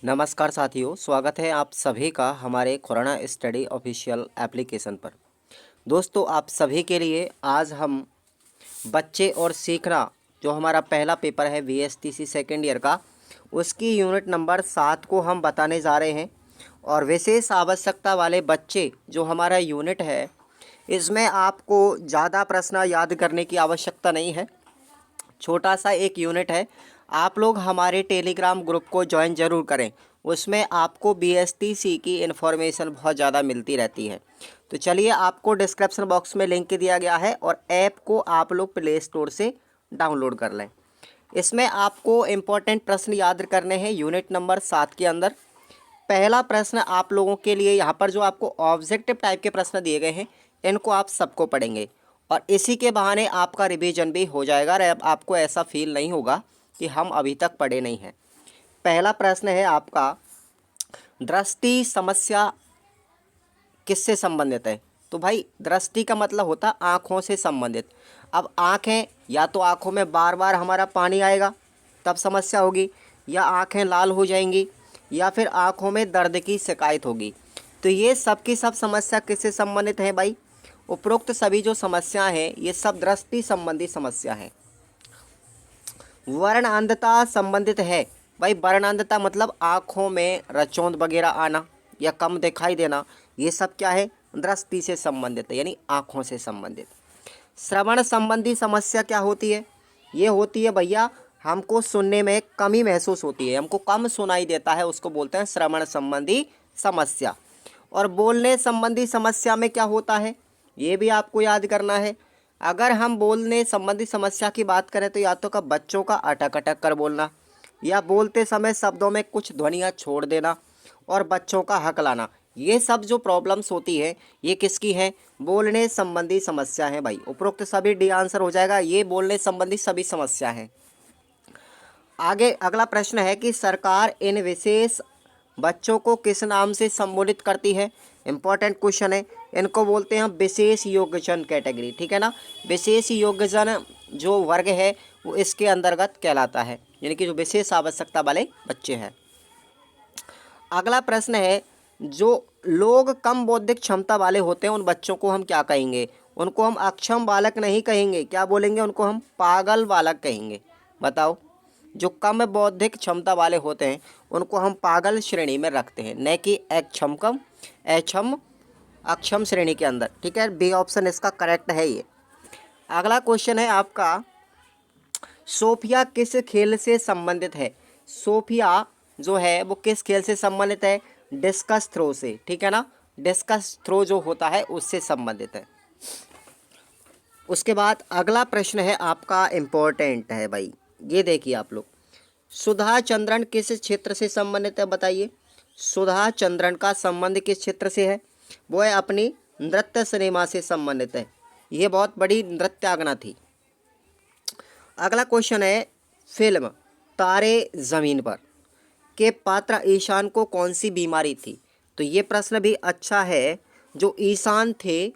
नमस्कार साथियों, स्वागत है आप सभी का हमारे कोरोना स्टडी ऑफिशियल एप्लीकेशन पर। दोस्तों, आप सभी के लिए आज हम बच्चे और सीखना जो हमारा पहला पेपर है वीएसटीसी सेकेंड ईयर का, उसकी यूनिट नंबर 7 को हम बताने जा रहे हैं। और विशेष आवश्यकता वाले बच्चे जो हमारा यूनिट है, इसमें आपको ज़्यादा प्रश्न याद करने की आवश्यकता नहीं है। छोटा सा एक यूनिट है। आप लोग हमारे टेलीग्राम ग्रुप को ज्वाइन ज़रूर करें, उसमें आपको बीएसटीसी की इन्फॉर्मेशन बहुत ज़्यादा मिलती रहती है। तो चलिए, आपको डिस्क्रिप्शन बॉक्स में लिंक दिया गया है और ऐप को आप लोग प्ले स्टोर से डाउनलोड कर लें। इसमें आपको इम्पोर्टेंट प्रश्न याद करने हैं यूनिट नंबर 7 के अंदर। पहला प्रश्न आप लोगों के लिए यहाँ पर जो आपको ऑब्जेक्टिव टाइप के प्रश्न दिए गए हैं, इनको आप सबको पढ़ेंगे और इसी के बहाने आपका रिवीजन भी हो जाएगा और अब आपको ऐसा फील नहीं होगा कि हम अभी तक पढ़े नहीं हैं। पहला प्रश्न है आपका, दृष्टि समस्या किससे संबंधित है? तो भाई, दृष्टि का मतलब होता है आँखों से संबंधित। अब आँखें, या तो आँखों में बार बार हमारा पानी आएगा तब समस्या होगी, या आँखें लाल हो जाएंगी, या फिर आँखों में दर्द की शिकायत होगी। तो ये सब की सब समस्या किससे संबंधित है भाई? उपरोक्त सभी जो समस्या हैं ये सब दृष्टि संबंधी समस्या है। वर्ण अंधता संबंधित है भाई। वर्ण अंधता मतलब आँखों में रचौंद वगैरह आना या कम दिखाई देना, ये सब क्या है? दृष्टि से संबंधित है, यानी आँखों से संबंधित। श्रवण संबंधी समस्या क्या होती है? ये होती है भैया, हमको सुनने में कमी महसूस होती है, हमको कम सुनाई देता है, उसको बोलते हैं श्रवण संबंधी समस्या। और बोलने संबंधी समस्या में क्या होता है, ये भी आपको याद करना है। अगर हम बोलने संबंधी समस्या की बात करें तो या तो का बच्चों का अटक अटक कर बोलना, या बोलते समय शब्दों में कुछ ध्वनियाँ छोड़ देना, और बच्चों का हकलाना, ये सब जो प्रॉब्लम्स होती है ये किसकी है? बोलने संबंधी समस्या है भाई। उपरोक्त सभी डी आंसर हो जाएगा, ये बोलने संबंधी सभी समस्या है। आगे अगला प्रश्न है कि सरकार इन विशेष बच्चों को किस नाम से संबोधित करती है? इंपॉर्टेंट क्वेश्चन है। इनको बोलते हैं विशेष योग्यजन कैटेगरी, ठीक है ना। विशेष योग्यजन जो वर्ग है वो इसके अंतर्गत कहलाता है, यानी कि जो विशेष आवश्यकता वाले बच्चे हैं। अगला प्रश्न है, जो लोग कम बौद्धिक क्षमता वाले होते हैं उन बच्चों को हम क्या कहेंगे? उनको हम अक्षम बालक नहीं कहेंगे, क्या बोलेंगे? उनको हम पागल बालक कहेंगे। बताओ, जो कम बौद्धिक क्षमता वाले होते हैं उनको हम पागल श्रेणी में रखते हैं, न कि अक्षम अक्षम श्रेणी के अंदर, ठीक है। बी ऑप्शन इसका करेक्ट है ये। अगला क्वेश्चन है आपका, सोफिया किस खेल से संबंधित है? सोफिया जो है वो किस खेल से संबंधित है? डिस्कस थ्रो से, ठीक है ना। डिस्कस थ्रो जो होता है उससे संबंधित है। उसके बाद अगला प्रश्न है आपका, इम्पोर्टेंट है भाई, ये देखिए आप लोग। सुधा चंद्रन किस क्षेत्र से संबंधित है? बताइए, सुधा चंद्रन का संबंध किस क्षेत्र से है? वो है अपनी नृत्य सिनेमा से संबंधित है। ये बहुत बड़ी नृत्यांगना थी। अगला क्वेश्चन है, फिल्म तारे ज़मीन पर के पात्र ईशान को कौन सी बीमारी थी? तो ये प्रश्न भी अच्छा है। जो ईशान थे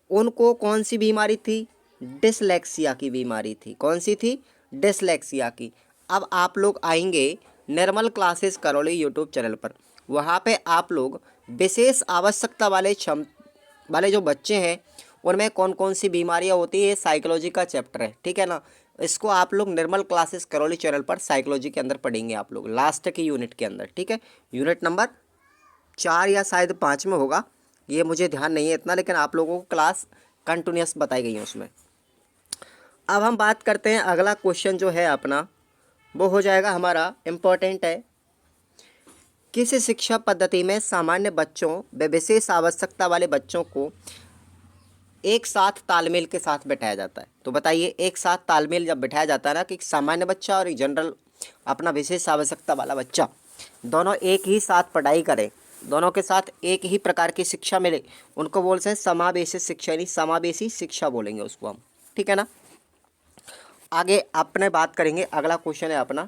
उनको कौन सी बीमारी थी? डिसलेक्सिया की बीमारी थी। कौन सी थी? डिसलेक्सिया की। अब आप लोग आएंगे निर्मल क्लासेस करौली यूट्यूब चैनल पर, वहाँ पे आप लोग विशेष आवश्यकता वाले जो बच्चे हैं उनमें कौन कौन सी बीमारियाँ होती है, साइकोलॉजी का चैप्टर है, ठीक है ना। इसको आप लोग निर्मल क्लासेस करौली चैनल पर साइकोलॉजी के अंदर पढ़ेंगे आप लोग, लास्ट की यूनिट के अंदर, ठीक है। यूनिट नंबर 4 या शायद 5 में होगा, ये मुझे ध्यान नहीं है इतना, लेकिन आप लोगों को क्लास कंटिन्यूस बताई गई है उसमें। अब हम बात करते हैं, अगला क्वेश्चन जो है अपना वो हो जाएगा हमारा, इम्पोर्टेंट है। किस शिक्षा पद्धति में सामान्य बच्चों व विशेष आवश्यकता वाले बच्चों को एक साथ तालमेल के साथ बैठाया जाता है? तो बताइए, एक साथ तालमेल जब बैठाया जाता है ना, कि सामान्य बच्चा और एक जनरल अपना विशेष आवश्यकता वाला बच्चा दोनों एक ही साथ पढ़ाई करें, दोनों के साथ एक ही प्रकार की शिक्षा मिले, उनको बोलते हैं समावेशी शिक्षा, यानी समावेशी शिक्षा बोलेंगे उसको हम, ठीक है ना। आगे अपने बात करेंगे, अगला क्वेश्चन है अपना,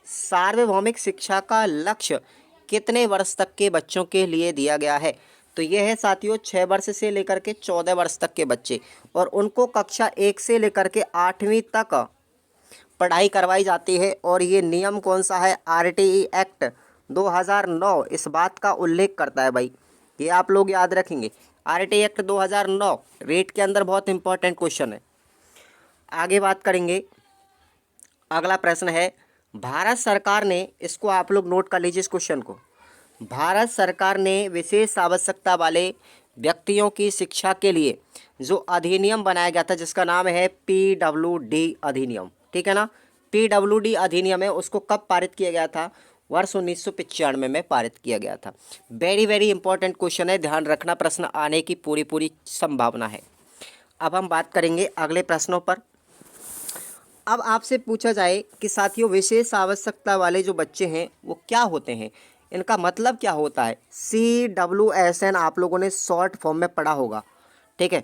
सार्वभौमिक शिक्षा का लक्ष्य कितने वर्ष तक के बच्चों के लिए दिया गया है? तो ये है साथियों 6 वर्ष से लेकर के 14 वर्ष तक के बच्चे, और उनको कक्षा 1 से लेकर के 8वीं तक पढ़ाई करवाई जाती है। और ये नियम कौन सा है? आरटीई एक्ट 2009 इस बात का उल्लेख करता है भाई, ये आप लोग याद रखेंगे। आरटी एक्ट 2009 रेट के अंदर बहुत इंपॉर्टेंट क्वेश्चन है। आगे बात करेंगे, अगला प्रश्न है, भारत सरकार ने, इसको आप लोग नोट कर लीजिए इस क्वेश्चन को, भारत सरकार ने विशेष आवश्यकता वाले व्यक्तियों की शिक्षा के लिए जो अधिनियम बनाया गया था जिसका नाम है PWD अधिनियम, ठीक है ना। PWD अधिनियम है, उसको कब पारित किया गया था? वर्ष 1995 में पारित किया गया था। वेरी वेरी इंपॉर्टेंट क्वेश्चन है, ध्यान रखना, प्रश्न आने की पूरी पूरी संभावना है। अब हम बात करेंगे अगले प्रश्नों पर। अब आपसे पूछा जाए कि साथियों विशेष आवश्यकता वाले जो बच्चे हैं वो क्या होते हैं, इनका मतलब क्या होता है? CWSN आप लोगों ने शॉर्ट फॉर्म में पढ़ा होगा, ठीक है।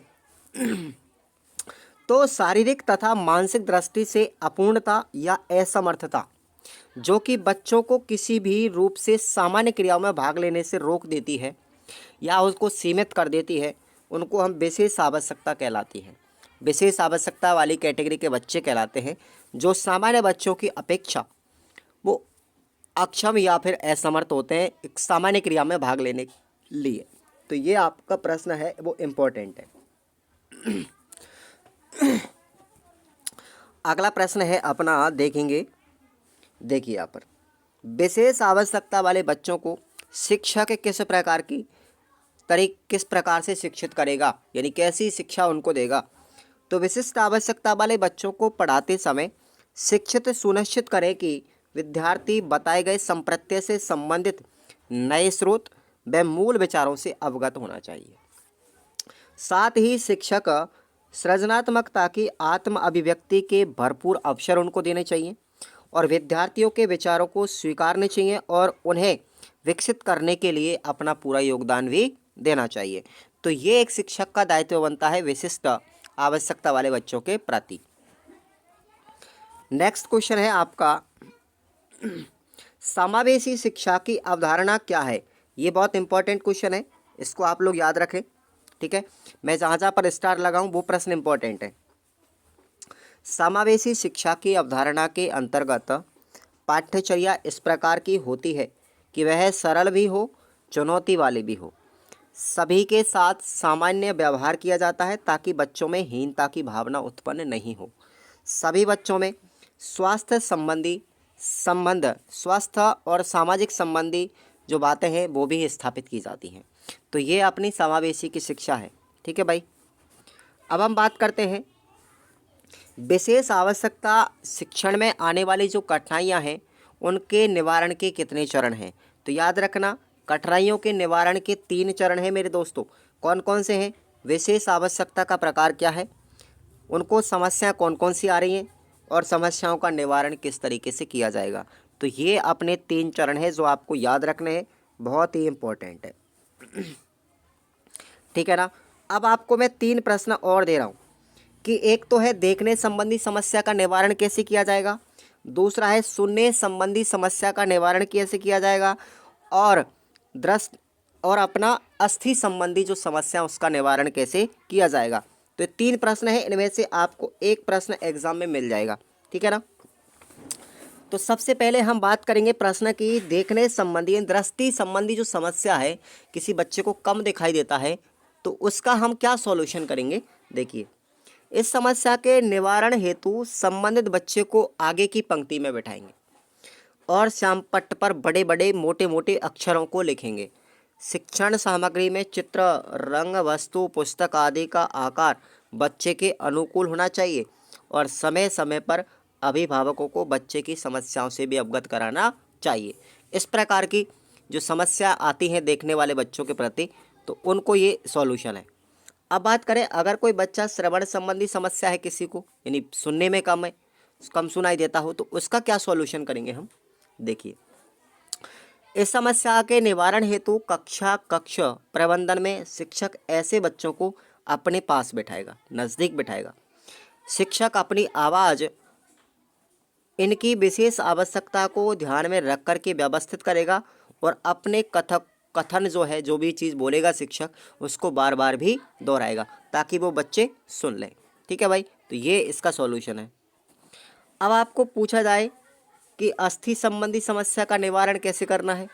तो शारीरिक तथा मानसिक दृष्टि से अपूर्णता या असमर्थता जो कि बच्चों को किसी भी रूप से सामान्य क्रियाओं में भाग लेने से रोक देती है या उसको सीमित कर देती है, उनको हम विशेष आवश्यकता कहलाती है। विशेष आवश्यकता वाली कैटेगरी के बच्चे कहलाते हैं जो सामान्य बच्चों की अपेक्षा वो अक्षम या फिर असमर्थ होते हैं एक सामान्य क्रिया में भाग लेने के लिए। तो ये आपका प्रश्न है वो इम्पोर्टेंट है। अगला प्रश्न है अपना, देखेंगे, देखिए यहाँ पर, विशेष आवश्यकता वाले बच्चों को शिक्षक किस प्रकार से शिक्षित करेगा, यानी कैसी शिक्षा उनको देगा? तो विशिष्ट आवश्यकता वाले बच्चों को पढ़ाते समय शिक्षित सुनिश्चित करें कि विद्यार्थी बताए गए संप्रत्यय से संबंधित नए स्रोत व मूल विचारों से अवगत होना चाहिए। साथ ही शिक्षक सृजनात्मकता की आत्म अभिव्यक्ति के भरपूर अवसर उनको देने चाहिए और विद्यार्थियों के विचारों को स्वीकारने चाहिए और उन्हें विकसित करने के लिए अपना पूरा योगदान भी देना चाहिए। तो ये एक शिक्षक का दायित्व बनता है विशिष्ट आवश्यकता वाले बच्चों के प्रति। नेक्स्ट क्वेश्चन है आपका, समावेशी शिक्षा की अवधारणा क्या है? ये बहुत इंपॉर्टेंट क्वेश्चन है, इसको आप लोग याद रखें, ठीक है। मैं जहाँ जहाँ पर स्टार लगाऊं वो प्रश्न इंपॉर्टेंट है। समावेशी शिक्षा की अवधारणा के अंतर्गत पाठ्यचर्या इस प्रकार की होती है कि वह सरल भी हो, चुनौती वाली भी हो, सभी के साथ सामान्य व्यवहार किया जाता है ताकि बच्चों में हीनता की भावना उत्पन्न नहीं हो। सभी बच्चों में स्वास्थ्य और सामाजिक संबंधी जो बातें हैं वो भी स्थापित की जाती हैं। तो ये अपनी समावेशी की शिक्षा है, ठीक है भाई। अब हम बात करते हैं विशेष आवश्यकता शिक्षण में आने वाली जो कठिनाइयाँ हैं उनके निवारण के कितने चरण हैं? तो याद रखना, कठिनाइयों के निवारण के 3 चरण हैं मेरे दोस्तों। कौन कौन से हैं? विशेष आवश्यकता का प्रकार क्या है, उनको समस्या कौन कौन सी आ रही हैं और समस्याओं का निवारण किस तरीके से किया जाएगा। तो ये अपने 3 चरण हैं जो आपको याद रखने हैं, बहुत ही इम्पोर्टेंट है, ठीक है ना। अब आपको मैं 3 प्रश्न और दे रहा हूँ कि एक तो है देखने संबंधी समस्या का निवारण कैसे किया जाएगा, दूसरा है सुनने संबंधी समस्या का निवारण कैसे किया जाएगा, और दृष्टि और अपना अस्थि संबंधी जो समस्या उसका निवारण कैसे किया जाएगा। तो 3 प्रश्न है, इनमें से आपको एक प्रश्न एग्जाम में मिल जाएगा, ठीक है ना। तो सबसे पहले हम बात करेंगे प्रश्न की देखने संबंधी, दृष्टि संबंधी जो समस्या है, किसी बच्चे को कम दिखाई देता है तो उसका हम क्या सॉल्यूशन करेंगे। देखिए, इस समस्या के निवारण हेतु संबंधित बच्चे को आगे की पंक्ति में बैठाएंगे और श्यामपट्ट पर बड़े बड़े मोटे मोटे अक्षरों को लिखेंगे। शिक्षण सामग्री में चित्र, रंग, वस्तु, पुस्तक आदि का आकार बच्चे के अनुकूल होना चाहिए और समय समय पर अभिभावकों को बच्चे की समस्याओं से भी अवगत कराना चाहिए। इस प्रकार की जो समस्या आती है देखने वाले बच्चों के प्रति, तो उनको ये सॉल्यूशन है। अब बात करें, अगर कोई बच्चा श्रवण संबंधी समस्या है किसी को, यानी सुनने में कम सुनाई देता हो, तो उसका क्या सॉल्यूशन करेंगे हम। देखिए, इस समस्या के निवारण हेतु कक्ष प्रबंधन में शिक्षक ऐसे बच्चों को अपने पास बैठाएगा, नज़दीक बैठाएगा। शिक्षक अपनी आवाज़ इनकी विशेष आवश्यकता को ध्यान में रख कर के व्यवस्थित करेगा और अपने कथन जो है, जो भी चीज़ बोलेगा शिक्षक, उसको बार बार भी दोहराएगा ताकि वो बच्चे सुन लें, ठीक है भाई। तो ये इसका सॉल्यूशन है। अब आपको पूछा जाए कि अस्थि संबंधी समस्या का निवारण कैसे करना है।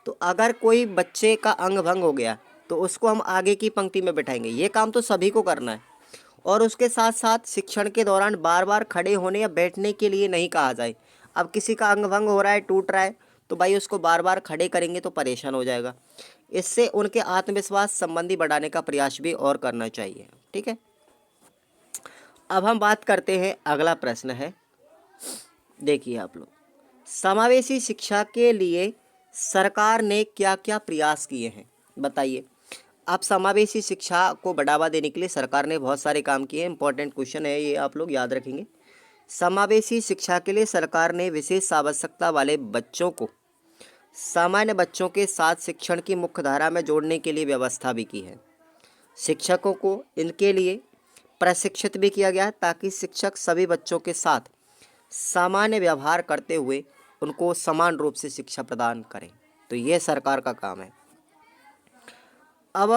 तो अगर कोई बच्चे का अंग भंग हो गया तो उसको हम आगे की पंक्ति में बिठाएंगे, ये काम तो सभी को करना है। और उसके साथ साथ शिक्षण के दौरान बार बार खड़े होने या बैठने के लिए नहीं कहा जाए। अब किसी का अंग भंग हो रहा है, टूट रहा है, तो भाई उसको बार बार खड़े करेंगे तो परेशान हो जाएगा। इससे उनके आत्मविश्वास संबंधी बढ़ाने का प्रयास भी और करना चाहिए। ठीक है, अब हम बात करते हैं, अगला प्रश्न है, देखिए आप लोग, समावेशी शिक्षा के लिए सरकार ने क्या क्या प्रयास किए हैं, बताइए। आप समावेशी शिक्षा को बढ़ावा देने के लिए सरकार ने बहुत सारे काम किए हैं। इंपॉर्टेंट क्वेश्चन है ये, आप लोग याद रखेंगे। समावेशी शिक्षा के लिए सरकार ने विशेष आवश्यकता वाले बच्चों को सामान्य बच्चों के साथ शिक्षण की मुख्य धारा में जोड़ने के लिए व्यवस्था भी की है। शिक्षकों को इनके लिए प्रशिक्षित भी किया गया है ताकि शिक्षक सभी बच्चों के साथ सामान्य व्यवहार करते हुए उनको समान रूप से शिक्षा प्रदान करें। तो ये सरकार का काम है। अब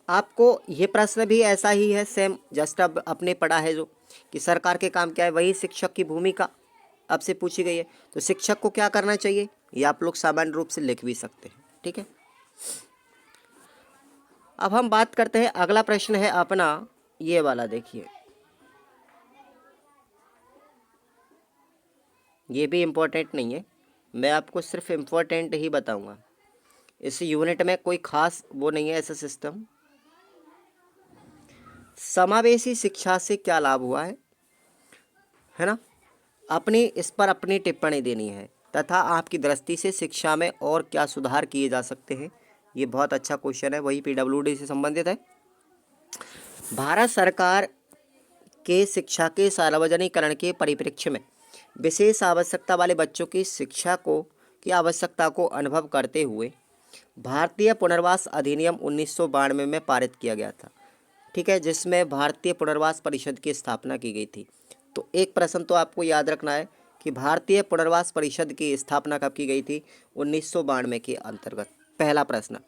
आपको ये प्रश्न भी ऐसा ही है, सेम जस्ट अब आपने पढ़ा है जो कि सरकार के काम क्या है, वही शिक्षक की भूमिका आपसे पूछी गई है। तो शिक्षक को क्या करना चाहिए, ये आप लोग सामान्य रूप से लिख भी सकते हैं। ठीक है, अब हम बात करते हैं, अगला प्रश्न है अपना ये वाला, देखिए ये भी इम्पोर्टेंट नहीं है, मैं आपको सिर्फ इम्पोर्टेंट ही बताऊंगा। इस यूनिट में कोई खास वो नहीं है ऐसा सिस्टम। समावेशी शिक्षा से क्या लाभ हुआ है ना, अपनी इस पर अपनी टिप्पणी देनी है तथा आपकी दृष्टि से शिक्षा में और क्या सुधार किए जा सकते हैं। ये बहुत अच्छा क्वेश्चन है, वही पीडब्ल्यूडी से संबंधित है। भारत सरकार के शिक्षा के सार्वजनिकरण के परिप्रेक्ष्य में विशेष आवश्यकता वाले बच्चों की शिक्षा की आवश्यकता को अनुभव करते हुए भारतीय पुनर्वास अधिनियम 1992 में पारित किया गया था। ठीक है, जिसमें भारतीय पुनर्वास परिषद की स्थापना की गई थी। तो एक प्रश्न तो आपको याद रखना है कि भारतीय पुनर्वास परिषद की स्थापना कब की गई थी, 1992 के अंतर्गत, पहला प्रश्न।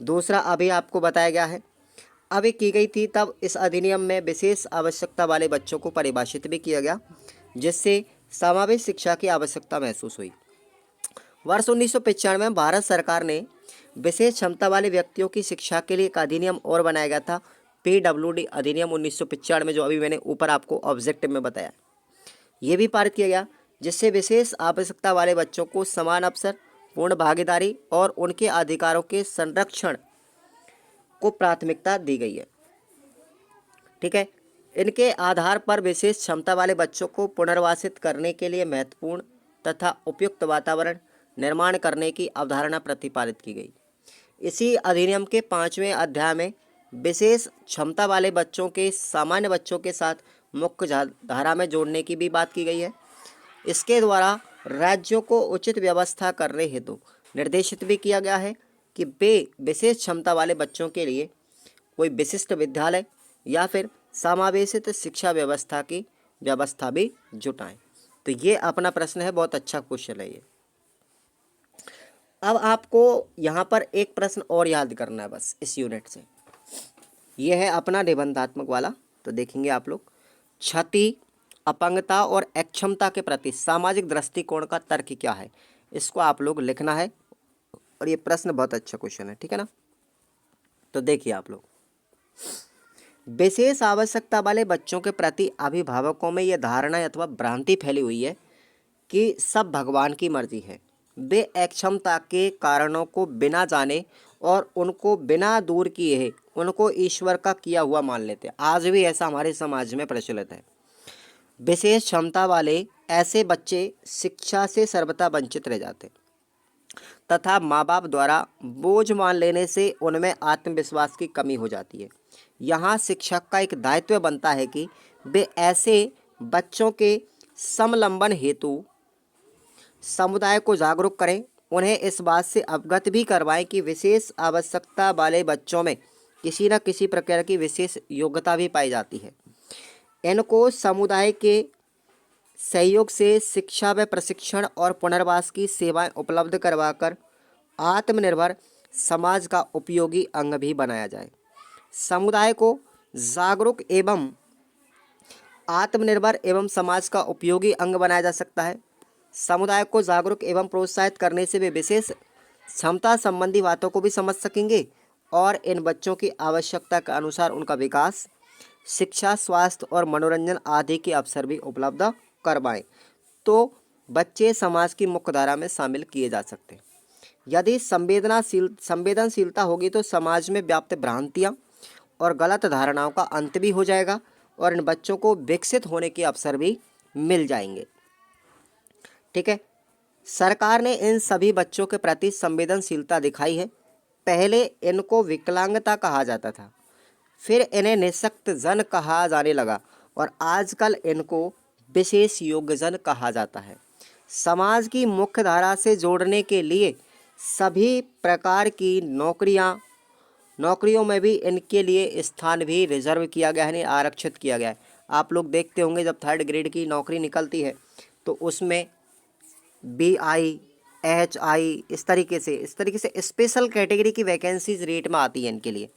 दूसरा, अभी आपको बताया गया है अभी की गई थी, तब इस अधिनियम में विशेष आवश्यकता वाले बच्चों को परिभाषित भी किया गया जिससे समावेश शिक्षा की आवश्यकता महसूस हुई। वर्ष 1995 में भारत सरकार ने विशेष क्षमता वाले व्यक्तियों की शिक्षा के लिए एक अधिनियम और बनाया गया था, पीडब्ल्यूडी अधिनियम 1995 में, जो अभी मैंने ऊपर आपको ऑब्जेक्टिव में बताया। ये भी पारित किया गया जिससे विशेष आवश्यकता वाले बच्चों को समान अवसर, पूर्ण भागीदारी और उनके अधिकारों के संरक्षण को प्राथमिकता दी गई है। ठीक है, इनके आधार पर विशेष क्षमता वाले बच्चों को पुनर्वासित करने के लिए महत्वपूर्ण तथा उपयुक्त वातावरण निर्माण करने की अवधारणा प्रतिपादित की गई। इसी अधिनियम के 5वें अध्याय में विशेष क्षमता वाले बच्चों के सामान्य बच्चों के साथ मुख्य धारा में जोड़ने की भी बात की गई है। इसके द्वारा राज्यों को उचित व्यवस्था करने हेतु निर्देशित भी किया गया है कि वे विशेष क्षमता वाले बच्चों के लिए कोई विशिष्ट विद्यालय या फिर समावेशित शिक्षा व्यवस्था की व्यवस्था भी जुटाएं। तो ये अपना प्रश्न है, बहुत अच्छा क्वेश्चन है ये। अब आपको यहाँ पर एक प्रश्न और याद करना है बस इस यूनिट से, ये है अपना निबंधात्मक वाला। तो देखेंगे आप लोग, क्षति, अपंगता और अक्षमता के प्रति सामाजिक दृष्टिकोण का तर्क क्या है, इसको आप लोग लिखना है। और ये प्रश्न बहुत अच्छा क्वेश्चन है, ठीक है ना। तो देखिए आप लोग, विशेष आवश्यकता वाले बच्चों के प्रति अभिभावकों में यह धारणा अथवा भ्रांति फैली हुई है कि सब भगवान की मर्जी है। वे अक्षमता के कारणों को बिना जाने और उनको बिना दूर किए उनको ईश्वर का किया हुआ मान लेते हैं। आज भी ऐसा हमारे समाज में प्रचलित है। विशेष क्षमता वाले ऐसे बच्चे शिक्षा से सर्वथा वंचित रह जाते तथा माँ बाप द्वारा बोझ मान लेने से उनमें आत्मविश्वास की कमी हो जाती है। यहाँ शिक्षक का एक दायित्व बनता है कि वे ऐसे बच्चों के समलंबन हेतु समुदाय को जागरूक करें, उन्हें इस बात से अवगत भी करवाएं कि विशेष आवश्यकता वाले बच्चों में किसी न किसी प्रकार की विशेष योग्यता भी पाई जाती है। इनको समुदाय के सहयोग से शिक्षा व प्रशिक्षण और पुनर्वास की सेवाएं उपलब्ध करवाकर आत्मनिर्भर समाज का उपयोगी अंग भी बनाया जाए। समुदाय को जागरूक एवं आत्मनिर्भर एवं समाज का उपयोगी अंग बनाया जा सकता है। समुदाय को जागरूक एवं प्रोत्साहित करने से वे विशेष क्षमता संबंधी बातों को भी समझ सकेंगे और इन बच्चों की आवश्यकता के अनुसार उनका विकास, शिक्षा, स्वास्थ्य और मनोरंजन आदि के अवसर भी उपलब्ध करवाएं। तो बच्चे समाज की मुख्यधारा में शामिल किए जा सकते हैं। यदि संवेदनशीलता होगी तो समाज में व्याप्त भ्रांतियाँ और गलत धारणाओं का अंत भी हो जाएगा और इन बच्चों को विकसित होने के अवसर भी मिल जाएंगे। ठीक है, सरकार ने इन सभी बच्चों के प्रति संवेदनशीलता दिखाई है। पहले इनको विकलांगता कहा जाता था, फिर इन्हें निःशक्त जन कहा जाने लगा और आजकल इनको विशेष योग्यजन कहा जाता है। समाज की मुख्य धारा से जोड़ने के लिए सभी प्रकार की नौकरियों में भी इनके लिए स्थान भी रिजर्व किया गया है, आरक्षित किया गया है। आप लोग देखते होंगे जब 3rd ग्रेड की नौकरी निकलती है तो उसमें BI, HI इस तरीके से स्पेशल कैटेगरी की वैकेंसीज रेट में आती है इनके लिए।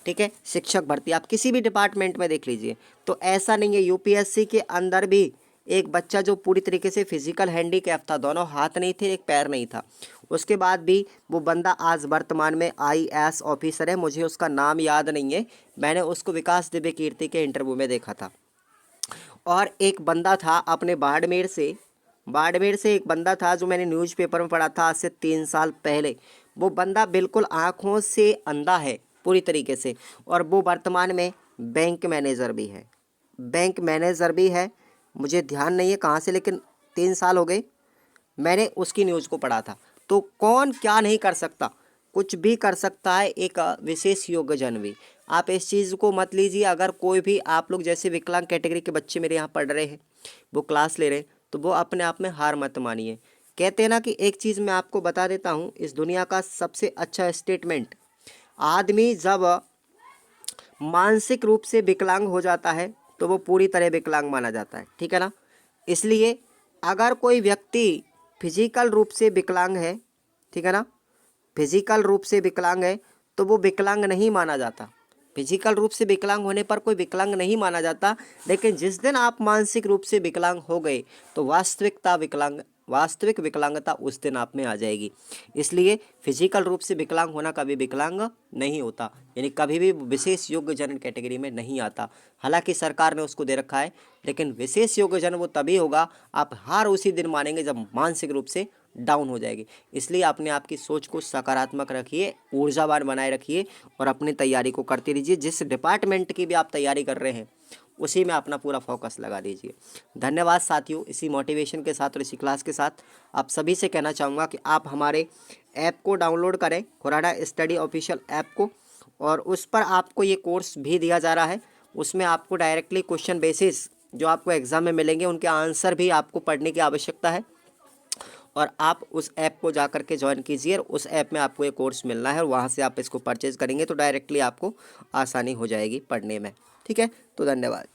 ठीक है, शिक्षक भर्ती आप किसी भी डिपार्टमेंट में देख लीजिए तो ऐसा नहीं है। UPSC के अंदर भी एक बच्चा जो पूरी तरीके से फिजिकल हैंडीकैप था, दोनों हाथ नहीं थे, एक पैर नहीं था, उसके बाद भी वो बंदा आज वर्तमान में IAS ऑफिसर है। मुझे उसका नाम याद नहीं है, मैंने उसको विकास दिव्य कीर्ति के इंटरव्यू में देखा था। और एक बंदा था अपने बाड़मेर से एक बंदा था जो मैंने न्यूज़पेपर में पढ़ा था आज से 3 साल पहले। वो बंदा बिल्कुल आँखों से अंधा है पूरी तरीके से और वो वर्तमान में बैंक मैनेजर भी है। मुझे ध्यान नहीं है कहाँ से, लेकिन 3 साल हो गए मैंने उसकी न्यूज़ को पढ़ा था। तो कौन क्या नहीं कर सकता, कुछ भी कर सकता है एक विशेष योग्यजन भी। आप इस चीज़ को मत लीजिए। अगर कोई भी आप लोग जैसे विकलांग कैटेगरी के बच्चे मेरे यहाँ पढ़ रहे हैं, वो क्लास ले रहे हैं, तो वो अपने आप में हार मत मानिए। कहते हैं ना कि एक चीज़ मैं आपको बता देता हूँ, इस दुनिया का सबसे अच्छा स्टेटमेंट, आदमी जब मानसिक रूप से विकलांग हो जाता है तो वो पूरी तरह विकलांग माना जाता है। ठीक है ना, इसलिए अगर कोई व्यक्ति फिजिकल रूप से विकलांग है, ठीक है ना, फिजिकल रूप से विकलांग है तो वो विकलांग नहीं माना जाता। फिजिकल रूप से विकलांग होने पर कोई विकलांग नहीं माना जाता, लेकिन जिस दिन आप मानसिक रूप से विकलांग हो गए तो वास्तविक विकलांगता उस दिन आप में आ जाएगी। इसलिए फिजिकल रूप से विकलांग होना कभी विकलांग नहीं होता, यानी कभी भी विशेष योग्यजन कैटेगरी में नहीं आता। हालांकि सरकार ने उसको दे रखा है, लेकिन विशेष योग्यजन वो तभी होगा, आप हार उसी दिन मानेंगे जब मानसिक रूप से डाउन हो जाएगी। इसलिए अपने आप की सोच को सकारात्मक रखिए, ऊर्जावान बनाए रखिए और अपनी तैयारी को करते रहिए। जिस डिपार्टमेंट की भी आप तैयारी कर रहे हैं उसी में अपना पूरा फोकस लगा दीजिए। धन्यवाद साथियों। इसी मोटिवेशन के साथ और इसी क्लास के साथ आप सभी से कहना चाहूँगा कि आप हमारे ऐप को डाउनलोड करें, खुराना स्टडी ऑफिशियल ऐप को, और उस पर आपको ये कोर्स भी दिया जा रहा है। उसमें आपको डायरेक्टली क्वेश्चन बेसिस जो आपको एग्ज़ाम में मिलेंगे उनके आंसर भी आपको पढ़ने की आवश्यकता है, और आप उस ऐप को जा कर के ज्वाइन कीजिए। उस ऐप में आपको ये कोर्स मिलना है और वहाँ से आप इसको परचेज़ करेंगे तो डायरेक्टली आपको आसानी हो जाएगी पढ़ने में। ठीक है, तो धन्यवाद।